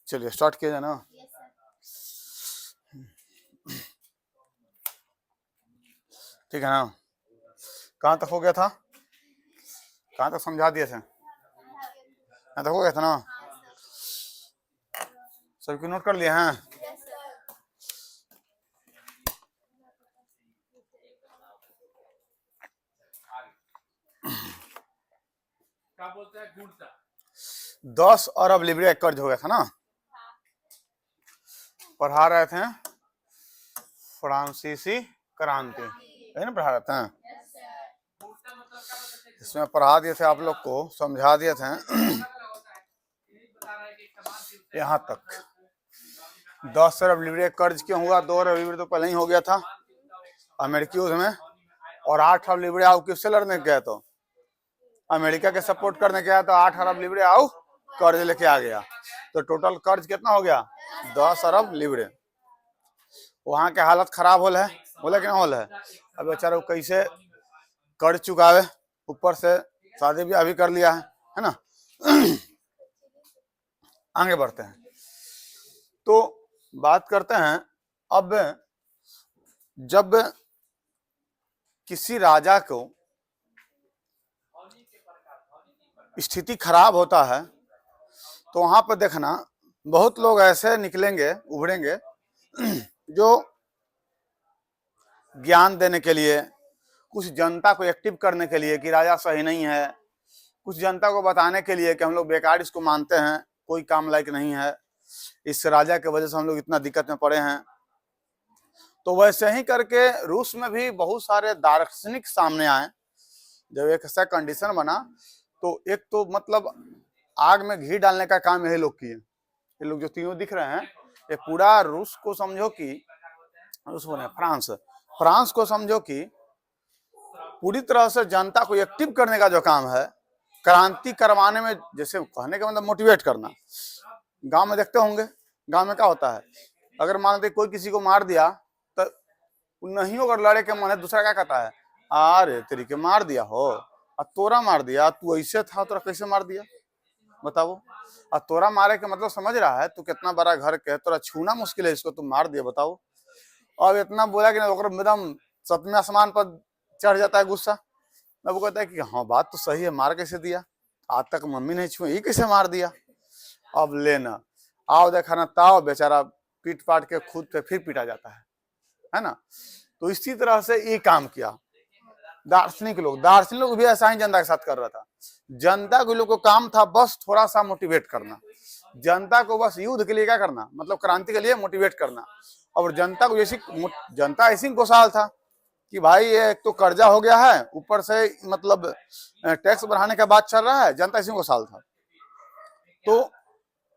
चलिए स्टार्ट किया जाए ना। ठीक है ना। कहाँ तक हो गया था? कहाँ तक समझा दिए थे? कहाँ तक हो गया था ना? सबकी नोट कर लिए हैं? क्या बोलते हैं? 10 अरब लिब्रे कर्ज हो गया था ना। पढ़ा रहे थे फ्रांसीसी क्रांति, है ना, पढ़ा रहे थे। इसमें पढ़ा दिए थे आप लोग को, समझा दिए थे यहाँ तक। 10 अरब लिब्रे कर्ज क्यों हुआ? 2 अरब लिब्रे तो पहले ही हो गया था अमेरिकी युद्ध में, और 8 अरब लिब्रे आओ किससे लड़ने गया? तो अमेरिका के सपोर्ट करने गया, तो 8 अरब लिब्रे आओ कर्ज लेके आ गया। तो टोटल कर्ज कितना हो गया? 10 अरब लिब्रे। वहां के हालत खराब होल है, बोले कि ना होल है। अब बेचारा कैसे कर्ज चुकावे, ऊपर से शादी ब्याह भी कर लिया है ना। आगे बढ़ते हैं तो बात करते हैं। अब जब किसी राजा को स्थिति खराब होता है तो वहां पर देखना बहुत लोग ऐसे निकलेंगे, उभरेंगे जो ज्ञान देने के लिए, कुछ जनता को एक्टिव करने के लिए कि राजा सही नहीं है, कुछ जनता को बताने के लिए कि हम लोग बेकार इसको मानते हैं, कोई काम लायक नहीं है, इस राजा की वजह से हम लोग इतना दिक्कत में पड़े हैं। तो वैसे ही करके रूस में भी बहुत सारे दार्शनिक सामने आए। जब एक ऐसा कंडीशन बना तो एक तो मतलब आग में घी डालने का काम यही लोग किए। ये लोग जो तीनों दिख रहे हैं, ये पूरा रूस को समझो कि रूस बोले फ्रांस को समझो कि पूरी तरह से जनता को एक्टिव करने का जो काम है, क्रांति करवाने में, जैसे कहने का मतलब मोटिवेट करना। गांव में देखते होंगे, गांव में क्या होता है, अगर मान लो कोई किसी को मार दिया तो नहीं अगर लड़े के मन है, दूसरा क्या कहता है, अरे तेरी के मार दिया हो, और तोरा मार दिया, तू ऐसे था, तोरा कैसे मार दिया बताओ। और तोरा मारे के मतलब समझ रहा है तू कितना बड़ा घर के, तोरा छूना मुश्किल है इसको, तुम मार दिया बताओ। अब इतना बोला कि एकदम सतवें आसमान पर चढ़ जाता है गुस्सा। अब वो कहता है कि हाँ बात तो सही है, मार कैसे दिया, आज तक मम्मी नहीं छुए, ये कैसे मार दिया। अब लेना आओ देखा ना ताओ, बेचारा पीट पाट के खुद पे फिर पीटा जाता है ना। तो इसी तरह से ये काम किया दार्शनिक लोग भी ऐसा ही जनता के साथ कर रहा था। जनता के लोग को काम था बस थोड़ा सा मोटिवेट करना, जनता को बस युद्ध के लिए क्या करना, मतलब क्रांति के लिए मोटिवेट करना। और जनता को जैसी जनता ऐसी खुशहाल था कि भाई ये एक तो कर्जा हो गया है, ऊपर से मतलब टैक्स बढ़ाने का बात चल रहा है, जनता इसी खुशहाल था। तो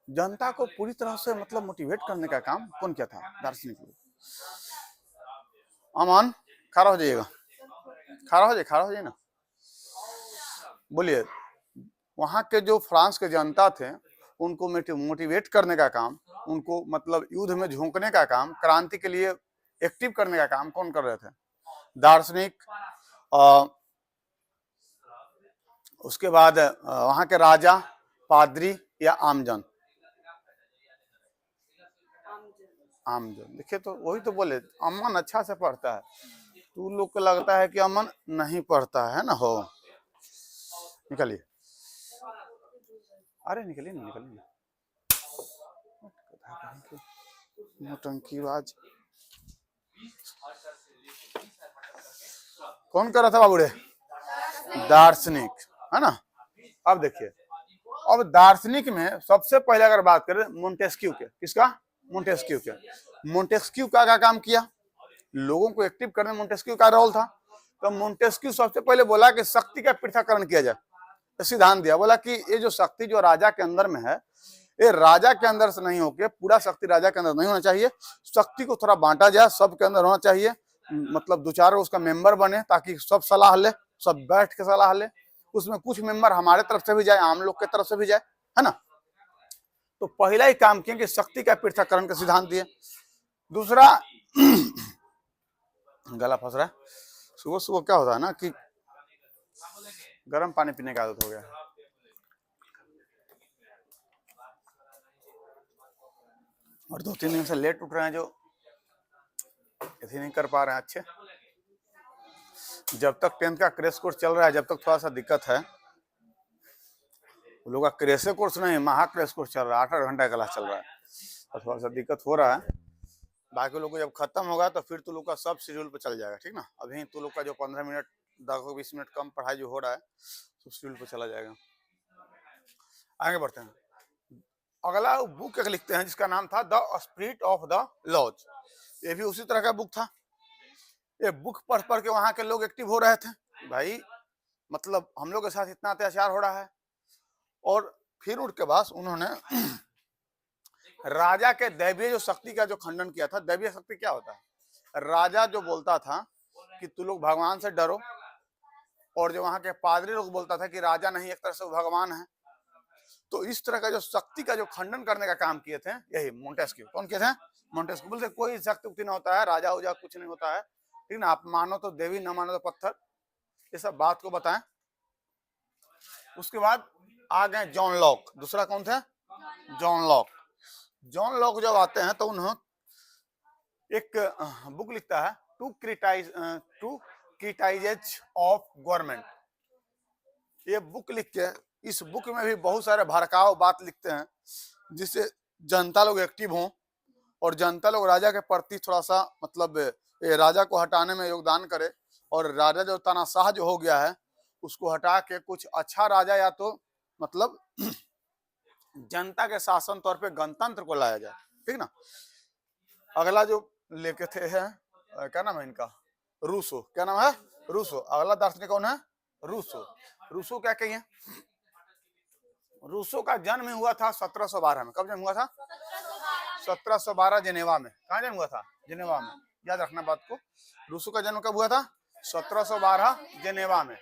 जनता को पूरी तरह से मतलब मोटिवेट करने का काम कौन किया था? दार्शनिक लोग। अमन खड़ा हो जाइएगा, खड़ा हो जाइए ना, बोलिए। वहां के जो फ्रांस के जनता थे उनको मोटिवेट करने का काम, उनको मतलब युद्ध में झोंकने का काम, क्रांति के लिए एक्टिव करने का काम कौन कर रहे थे? दार्शनिक। उसके बाद वहां के राजा, पादरी या आमजन। आमजन। देखिए तो वही तो बोले अमन अच्छा से पढ़ता है, तू लोग को लगता है कि अमन नहीं पढ़ता है ना। हो निकलिए, अरे निकलिए ना, निकलिए नौटंकीबाज। कौन कर रहा था बाबूरे? दार्शनिक, है ना। अब देखिए, अब दार्शनिक में सबसे पहले अगर बात करें मोंटेस्क्यू के, किसका? मोंटेस्क्यू के। मोंटेस्क्यू का काम किया, लोगों को एक्टिव करने में मोंटेस्क्यू का रोल था। तो मोंटेस्क्यू सबसे पहले बोला कि शक्ति का पृथक्करण किया जाए, तो सिद्धांत दिया, बोला कि ये जो शक्ति जो राजा के अंदर में है, ये राजा के अंदर से नहीं होके पूरा शक्ति राजा के अंदर नहीं होना चाहिए, शक्ति को थोड़ा बांटा जाए, सबके अंदर होना चाहिए, मतलब दो चार उसका मेंबर बने ताकि सब सलाह ले, सब बैठ के सलाह ले, उसमें कुछ मेंबर हमारे तरफ से भी जाए, आम लोग के तरफ से भी जाए, है ना। तो पहला ही काम किया कि शक्ति का पृथक्करण का सिद्धांत दिए। दूसरा गला फंस रहा है, सुबह सुबह क्या होता है ना कि गर्म पानी पीने की आदत हो गया। और 2-3 दिन से लेट उठ रहे हैं जो इतनी नहीं कर पा रहे हैं अच्छे। जब तक 10th का क्रैश कोर्स चल रहा है जब तक थोड़ा सा दिक्कत है। वो लोग का क्रैश कोर्स नहीं, महा क्रैश कोर्स चल रहा है, 8-8 घंटा क्लास चल रहा है, और थोड़ा सा दिक्कत हो रहा है। बाकी लोग को जब खत्म होगा तो फिर तो लोग का सब शेड्यूल पे चल जाएगा, ठीक ना। अभी तो लोग का जो 15 मिनट 10-20 मिनट कम पढ़ाई जो हो रहा है तो शेड्यूल पे चला जाएगा। आगे बढ़ते हैं। अगला बुक एक लिखते हैं जिसका नाम था the spirit of the laws. ये भी उसी तरह का बुक था। ये बुक पढ़ पढ़ के वहां के लोग एक्टिव हो रहे थे, भाई मतलब हम लोग के साथ इतना अत्याचार हो रहा है। और फिर उनके बाद उन्होंने राजा के दैवीय जो शक्ति का जो खंडन किया था। दैवीय शक्ति क्या होता है? राजा जो बोलता था कि तू लोग भगवान से डरो, और जो वहां के पादरी लोग बोलता था कि राजा नहीं एक तरह से भगवान है। तो इस तरह का जो शक्ति का जो खंडन करने का काम किए थे यही मोंटेस्क्यू। कौन किए थे? मोंटेस्क्यू। बोलते कोई शक्ति उक्ति नहीं होता है, राजा उजा कुछ नहीं होता है, ठीक ना। आप मानो तो देवी, न मानो तो पत्थर, ये सब बात को बताएं। उसके बाद आ गए जॉन लॉक। दूसरा कौन थे? John Locke. जॉन लॉक जब आते हैं तो उन्होंने एक बुक लिखता है टू क्रिटिसाइज ऑफ गवर्नमेंट। ये बुक लिख के इस बुक में भी बहुत सारे भड़काऊ बात लिखते हैं जिससे जनता लोग एक्टिव हों और जनता लोग राजा के प्रति थोड़ा सा मतलब राजा को हटाने में योगदान करे, और राजा जो तानाशाह जो हो गया है उसको हटा के कुछ अच्छा राजा या तो मतलब जनता के शासन तौर पे गणतंत्र को लाया जाए, ठीक ना। अगला जो लेके थे है क्या नाम है इनका? रूसो। क्या नाम है? रूसो। अगला दार्शनिक कौन है? रूसो। रूसो क्या कहिए? रूसो का जन्म हुआ था 1712 में। कब जन्म हुआ था? 1712 जेनेवा में। कहाँ जन्म हुआ था? जेनेवा में। याद रखना बात को। रूसो का जन्म कब हुआ था? 1712 जेनेवा में।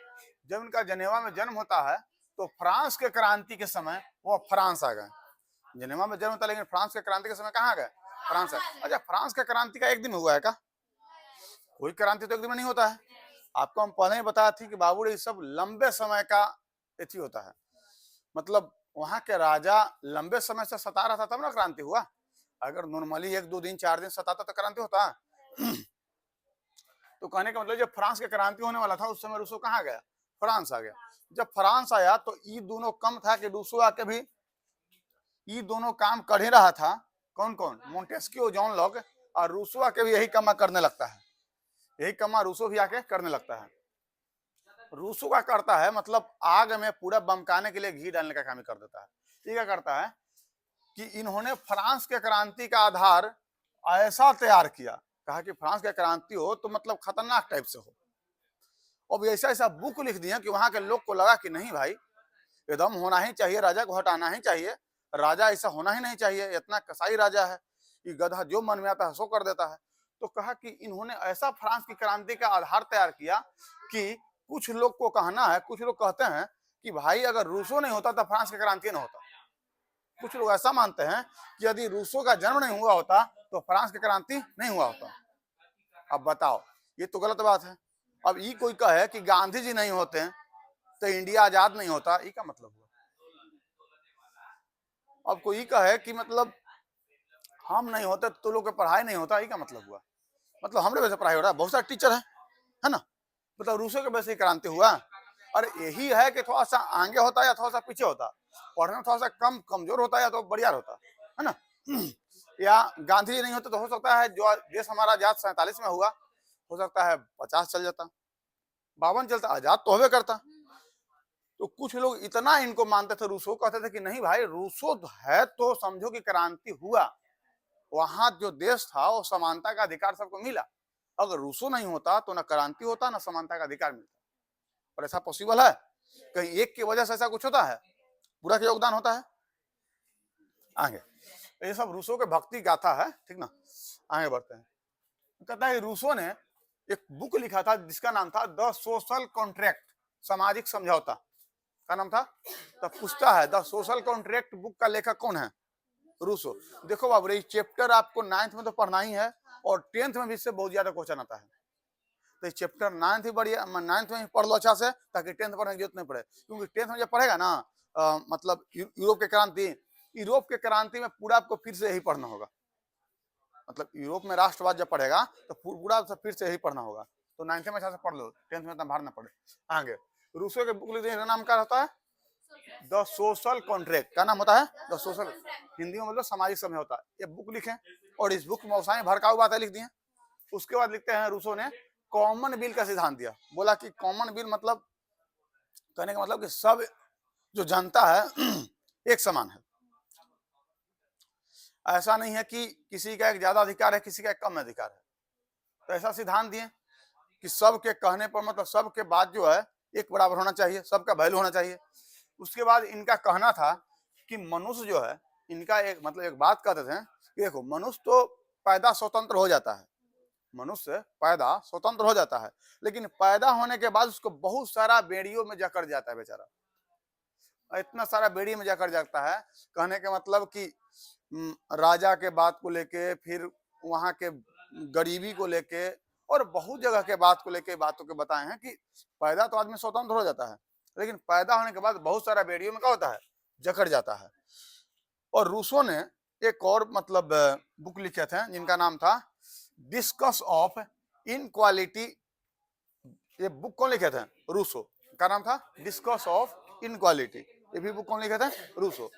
जब इनका जेनेवा में जन्म होता है तो फ्रांस के क्रांति के समय वो फ्रांस आ गए। जेनेवा में जन्म होता लेकिन फ्रांस के क्रांति के समय कहाँ गए? फ्रांस है। अच्छा, फ्रांस का क्रांति का एक दिन हुआ है क्या? कोई क्रांति तो एक दिन में नहीं होता है। आपको हम पहले ही बताया थी कि बाबू ये सब लंबे समय का एथी होता है, मतलब वहां के राजा लंबे समय से सता रहा था तब ना क्रांति हुआ। अगर नॉर्मली 1-2 दिन 4 दिन सताता तो क्रांति होता है। तो कहने का मतलब जब फ्रांस के क्रांति होने वाला था उस समय रूसो कहाँ गया? फ्रांस आ गया। जब फ्रांस आया तो ये दोनों कम था कि रूसो आके भी ये दोनों काम कर ही रहा था। कौन कौन? मोंटेस्क्यू, जॉन लॉक, और रूसो आके भी यही कमा करने लगता है। यही कमा रूसो भी आके करने लगता है। रूसो का करता है मतलब आग में पूरा बमकाने के लिए घी डालने का काम कर देता है। ये क्या करता है कि इन्होंने फ्रांस के क्रांति का आधार ऐसा तैयार किया, कहा कि फ्रांस का क्रांति हो तो मतलब खतरनाक टाइप से हो। अब ऐसा ऐसा बुक लिख दिया कि वहां के लोग को लगा कि नहीं भाई एकदम होना ही चाहिए, राजा को हटाना ही चाहिए, राजा ऐसा होना ही नहीं चाहिए, इतना कसाई राजा है, ये गधा जो मन में आता है सो कर देता है। तो कहा कि इन्होंने ऐसा फ्रांस की क्रांति का आधार तैयार किया कि कुछ लोग को कहना है, कुछ लोग कहते हैं कि भाई अगर रूसो नहीं होता तो फ्रांस की क्रांति नहीं होता। कुछ लोग ऐसा मानते हैं कि यदि रूसो का जन्म नहीं हुआ होता तो फ्रांस की क्रांति नहीं हुआ होता। अब बताओ, ये तो गलत बात है। अब ये कोई कहे कि गांधी जी नहीं होते तो इंडिया आजाद नहीं होता, ये क्या मतलब हुआ? अब कोई कहे कि मतलब हम नहीं होते तो लोग की पढ़ाई नहीं होता, ये क्या मतलब हुआ? मतलब हमरे वैसे पढ़ाई हो रहा है, बहुत सारे टीचर है ना। मतलब रूसो के वैसे ही क्रांति हुआ। अरे यही है कि थोड़ा सा आगे होता या थोड़ा सा पीछे होता, पढ़ने में थोड़ा सा कमजोर होता या तो बढ़िया होता, है ना। या गांधी जी नहीं होते तो हो सकता है जो देश हमारा आजाद 47 में हुआ, हो सकता है 50 चल जाता, 52 चलता, आजाद तो होवे करता। तो कुछ लोग इतना इनको मानते थे रूसो, कहते थे कि नहीं भाई रूसो है तो समझो कि क्रांति हुआ, वहां जो देश था वो समानता का अधिकार सबको मिला। अगर रूसो नहीं होता तो ना क्रांति होता ना समानता का अधिकार मिलता। और ऐसा पॉसिबल है? कहीं एक की वजह से ऐसा कुछ होता है? पूरा का योगदान होता है। आगे ये सब रूसो के भक्ति गाथा है, ठीक ना। आगे बढ़ते हैं। कहता है रूसो ने एक बुक लिखा था जिसका नाम था द सोशल कॉन्ट्रैक्ट, सामाजिक समझौता का नाम था। तब पूछता है द सोशल कॉन्ट्रैक्ट बुक का लेखक कौन है? रूसो। देखो बाबू ये चैप्टर आपको 9th में तो पढ़ना ही है और 10th में भी इससे बहुत ज्यादा क्वेश्चन आता है। तो चैप्टर 9th ही बढ़िया, 9th में ही पढ़ लो अच्छा से, ताकि 10th पढ़ने की जरूरत नहीं पड़े। क्योंकि 10th में जब पढ़ेगा ना मतलब यूरोप के क्रांति, यूरोप के क्रांति में पूरा आपको फिर से यही पढ़ना होगा। मतलब यूरोप में राष्ट्रवाद जब पढ़ेगा तो पूरा फिर से यही पढ़ना होगा। तो 9th में अच्छा से पढ़ लो, 10th में इतना भार ना पड़े। आगे रूसो के बुक लिखते हैं, नाम क्या होता है? The social contract. क्या नाम होता है? द सोशल, हिंदी में मतलब सामाजिक समय होता है। ये बुक लिखे और इस बुक में मौसाई भड़काऊ बातें लिख दी हैं। उसके बाद लिखते हैं रूसो ने कॉमन बिल का सिद्धांत दिया। बोला कि कॉमन बिल मतलब कहने का मतलब कि सब जो जनता है एक समान है, ऐसा नहीं है कि किसी का एक ज्यादा अधिकार है, किसी का एक कम अधिकार है। तो ऐसा सिद्धांत दिए कि सबके कहने पर मतलब सबके बात जो है एक बराबर होना चाहिए, सबका वैल्यू होना चाहिए। उसके बाद इनका कहना था कि मनुष्य जो है, इनका एक मतलब एक बात कहते थे कि देखो मनुष्य तो पैदा स्वतंत्र हो जाता है, मनुष्य पैदा स्वतंत्र हो जाता है, लेकिन पैदा होने के बाद उसको बहुत सारा बेड़ियों में जकड़ जाता है बेचारा, इतना सारा बेड़ी में जाकर जाता है। कहने के मतलब कि राजा के बात को लेके, फिर वहां के गरीबी को लेके और बहुत जगह के बात को लेके बातों के बताए हैं कि पैदा तो आदमी स्वतंत्र हो जाता है, लेकिन पैदा होने के बाद बहुत सारा बेड़ियों में क्या होता है? जकड़ जाता है। और रूसो ने एक और मतलब बुक लिखे थे जिनका नाम था डिस्कस ऑफ इनक्वालिटी। ये बुक कौन लिखे थे? रूसो का नाम था डिस्कस ऑफ इनक्वालिटी। ये भी बुक कौन लिखे थे? रूसो।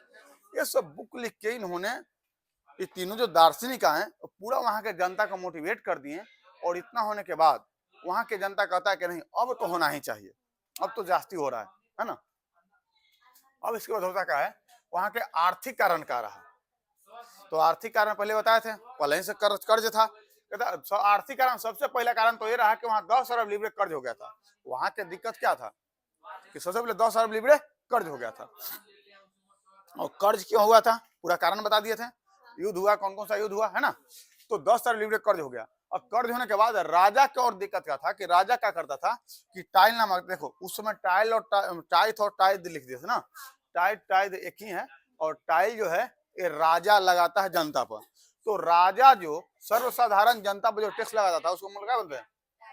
ये सब बुक लिख के इन्होंने ये तीनों जो दार्शनिक हैं पूरा वहां के जनता को मोटिवेट कर दिए। और इतना होने के बाद वहां के जनता कहता है कि नहीं अब तो होना ही चाहिए, अब तो जास्ती हो रहा है ना। अब इसके बाद होता क्या है, वहां के आर्थिक कारण क्या रहा? तो आर्थिक कारण पहले बताए थे, पहले ही से कर्ज था। आर्थिक कारण सबसे पहला कारण तो ये रहा कि वहां 10 अरब लिब्रे कर्ज हो गया था। वहां के दिक्कत क्या था कि सबसे पहले 10 अरब लिब्रे कर्ज हो गया था। और कर्ज क्यों हुआ था पूरा कारण बता दिए थे। युद्ध हुआ, कौन कौन सा युद्ध हुआ है ना। तो 10 अरब लिब्रे कर्ज हो गया। और कर्ज होने के बाद राजा की और दिक्कत क्या था कि राजा क्या करता था कि टाइल नामक, देखो उस समय टाइल और टाइथ और टाइद लिख दिए थे ना, टाइट टाइद एक ही है। और टाइल जो है ये राजा लगाता है जनता पर। तो राजा जो सर्वसाधारण जनता पर जो टैक्स लगाता था उसको क्या बोलते हैं?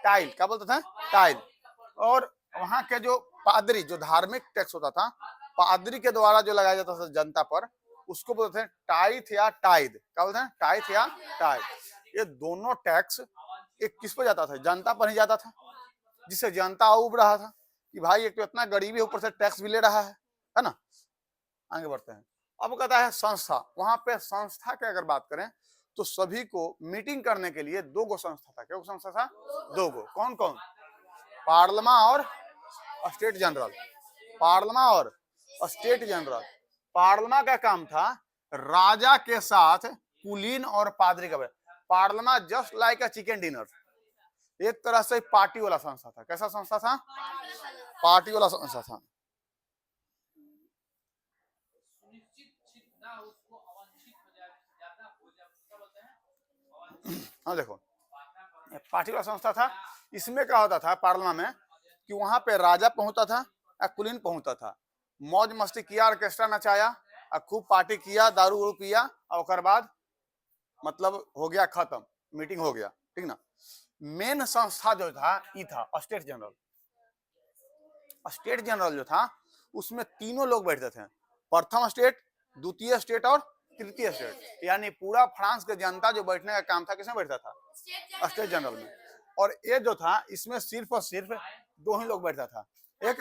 टाइल। क्या बोलते थे? टाइल। और वहां के जो पादरी, जो धार्मिक टैक्स होता था पादरी के द्वारा जो लगाया जाता था जनता पर, उसको बोलते थे टाइथ या टाइद। क्या बोलते हैं? टाइथ या टाइद। ये दोनों टैक्स एक किस पर जाता था? जनता पर ही जाता था, जिससे जनता उब रहा था कि भाई एक तो इतना गरीबी ऊपर से टैक्स भी ले रहा है ना। आगे बढ़ते हैं। अब कहता है संस्था। वहां पे संस्था की अगर बात करें तो सभी को मीटिंग करने के लिए 2 गो संस्था था। क्या संस्था था? 2 गो। कौन कौन? पार्लियामा और स्टेट जनरल। पार्लियामा और स्टेट जनरल। पार्लियामा का काम था राजा के साथ कुलीन और पादरी का। Parliament just like a chicken dinner, एक तरह से पार्टी वाला संस्था था। कैसा संस्था था? पार्टी वाला संस्था था। हाँ देखो पार्टी वाला संस्था था। इसमें क्या होता था पार्लियामा में कि वहां पे राजा पहुंचता था या कुलीन पहुंचता था, मौज मस्ती किया, ऑर्केस्ट्रा नचाया और खूब पार्टी किया, दारू वारू पिया और उसके बाद मतलब हो गया खत्म, मीटिंग हो गया, ठीक ना। मेन संस्था जो था ये था स्टेट जनरल। स्टेट जनरल जो था उसमें तीनों लोग बैठते थे, प्रथम स्टेट, द्वितीय स्टेट और तृतीय स्टेट। यानी पूरा फ्रांस के जनता जो बैठने का काम था किसमें बैठता था? स्टेट जनरल में। और ये जो था इसमें सिर्फ और सिर्फ 2 ही लोग बैठता था, एक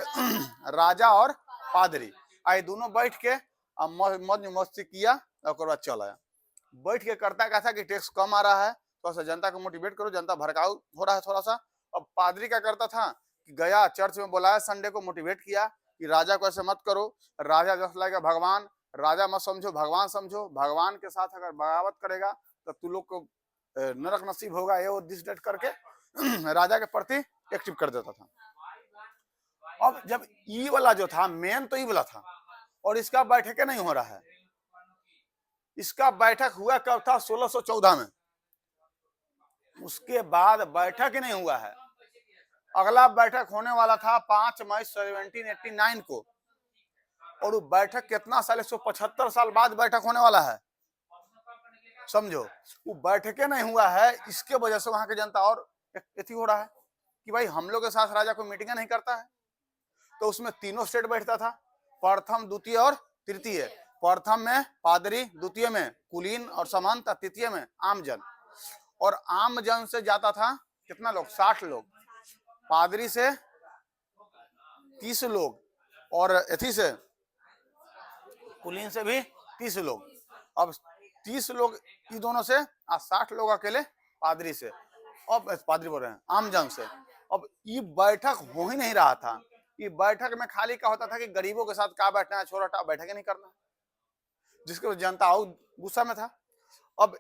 राजा और पादरी। आए दोनों बैठ के मौज मस्ती किया और बाद चल आया। बैठ के करता क्या था कि टैक्स कम आ रहा है, थोड़ा सा जनता को मोटिवेट करो, जनता भड़काऊ हो रहा है थोड़ा सा। अब पादरी क्या करता था कि गया चर्च में बुलाया संडे को, मोटिवेट किया कि राजा को ऐसे मत करो, राजा जस्ट लाइक भगवान, राजा मत समझो भगवान समझो, भगवान के साथ अगर बगावत करेगा तो तू लोग को नरक नसीब होगा, ये वो दिस डेट करके राजा के प्रति एक्टिव कर देता था। अब जब ई वाला जो था मेन तो ई वाला था और इसका बैठक नहीं हो रहा है। इसका बैठक हुआ कब था? 1614 में। उसके बाद बैठक ही नहीं हुआ है। अगला बैठक होने वाला था 5 मई 1789 को। और वो बैठक कितना साल? 175 साल बाद बैठक होने वाला है, समझो। वो बैठकें नहीं हुआ है, इसके वजह से वहां की जनता और एथी हो रहा है कि भाई हम लोग के साथ राजा कोई मीटिंग नहीं करता है। तो उसमें तीनों स्टेट बैठता था, प्रथम, द्वितीय और तृतीय। प्रथम में पादरी, द्वितीय में कुलीन और सामंत, तृतीय में आमजन। और आम जन से जाता था कितना लोग, 60 लोग, पादरी से 30 लोग, और एथी से कुलीन से भी 30 लोग। अब 30 लोग ये दोनों से, 60 लोग अकेले पादरी से, अब पादरी बोल रहे हैं आम जन से। अब ये बैठक हो ही नहीं रहा था। ये बैठक में खाली क्या होता था कि गरीबों के साथ क्या बैठना है, छोटा हटा बैठक ही नहीं करना, जिसके वजह जनता और गुस्सा में था। अब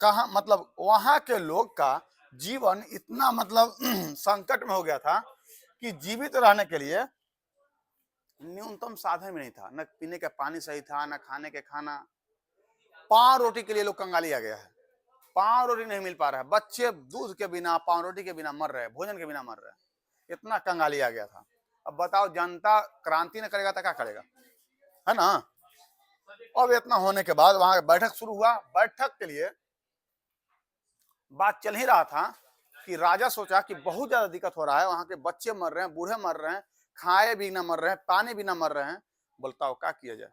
कहा मतलब वहां के लोग का जीवन इतना मतलब संकट में हो गया था कि जीवित रहने के लिए न्यूनतम साधन भी नहीं था, न पीने का पानी सही था, न खाने के खाना। 5 रोटी के लिए लोग कंगाली आ गया है, 5 रोटी नहीं मिल पा रहा है, बच्चे दूध के बिना 5 रोटी के बिना मर रहे हैं, भोजन के बिना मर रहे हैं, इतना कंगाली आ गया था। अब बताओ जनता क्रांति न करेगा तो क्या करेगा, है ना। अब इतना होने के बाद वहां बैठक शुरू हुआ। बैठक के लिए बात चल ही रहा था कि राजा सोचा कि बहुत ज्यादा दिक्कत हो रहा है, वहां के बच्चे मर रहे हैं, बूढ़े मर रहे हैं, खाए भी ना मर रहे हैं, पानी भी ना मर रहे हैं, बोलता हो क्या किया जाए।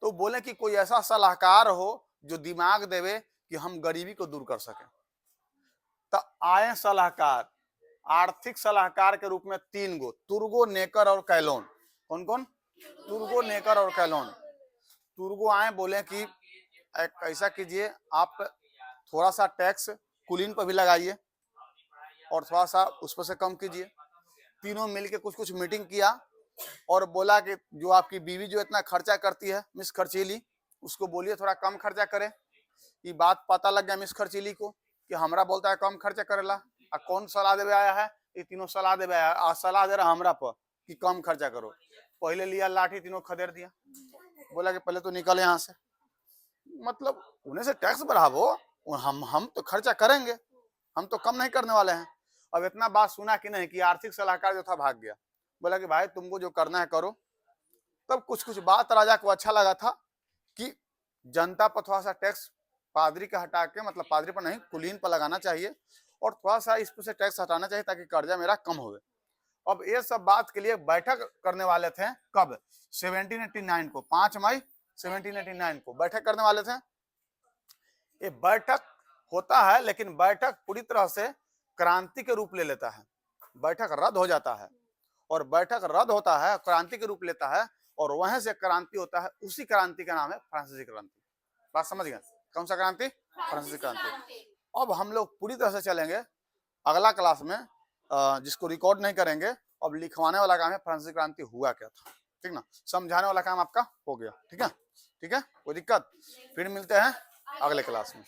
तो बोले कि कोई ऐसा सलाहकार हो जो दिमाग देवे कि हम गरीबी को दूर कर सके। तो आए सलाहकार, आर्थिक सलाहकार के रूप में 3 गो, तुर्गो, नेकर और कैलोन। कौन कौन? तुर्गो, नेकर और कैलोन। तुर्गो आए, बोले कि ऐसा कीजिए, आप थोड़ा सा टैक्स कुलीन पर भी लगाइए और थोड़ा सा उस पर से कम कीजिए। तीनों मिलके कुछ कुछ मीटिंग किया और बोला कि जो आपकी बीवी जो इतना खर्चा करती है मिस खर्चीली, उसको बोलिए थोड़ा कम खर्चा करे। ये बात पता लग गया मिस खर्चीली को कि हमरा बोलता है कम खर्चा करेला, आ कौन सलाह देवे आया है, ये तीनों सलाह देवे आया है, सलाह दे रहा हमरा पर कि कम खर्चा करो। पहले लिया लाठी, तीनों खदेड़ दिया, बोला कि पहले तो निकल यहाँ से। मतलब उन्हें से टैक्स बढ़ावो, हम तो खर्चा करेंगे, हम तो कम नहीं करने वाले हैं। अब इतना बात सुना कि नहीं कि आर्थिक सलाहकार जो था भाग गया, बोला कि भाई तुमको जो करना है करो। तब कुछ कुछ बात राजा को अच्छा लगा था कि जनता पर थोड़ा सा टैक्स पादरी का हटा के, मतलब पादरी पर नहीं कुलीन पर लगाना चाहिए, और थोड़ा सा इस पर से टैक्स हटाना चाहिए ताकि कर्जा मेरा कम हो। अब ये सब बात के लिए बैठक करने वाले थे कब? 1789 को, 5 मई 1789 को बैठक करने वाले थे। ये बैठक होता है लेकिन बैठक पूरी तरह से क्रांति के रूप ले लेता है, बैठक रद्द हो जाता है, और बैठक रद्द होता है, क्रांति के रूप लेता है, और वहां से क्रांति होता है। उसी क्रांति का नाम है फ्रांसीसी क्रांति। बात समझ गए? कौन सा क्रांति? फ्रांसीसी क्रांति। अब हम लोग पूरी तरह से चलेंगे अगला क्लास में, जिसको रिकॉर्ड नहीं करेंगे। अब लिखवाने वाला काम है फ्रांसीसी क्रांति हुआ क्या था, ठीक ना। समझाने वाला काम आपका हो गया, ठीक है। ठीक है, कोई दिक्कत? फिर मिलते हैं अगले क्लास में।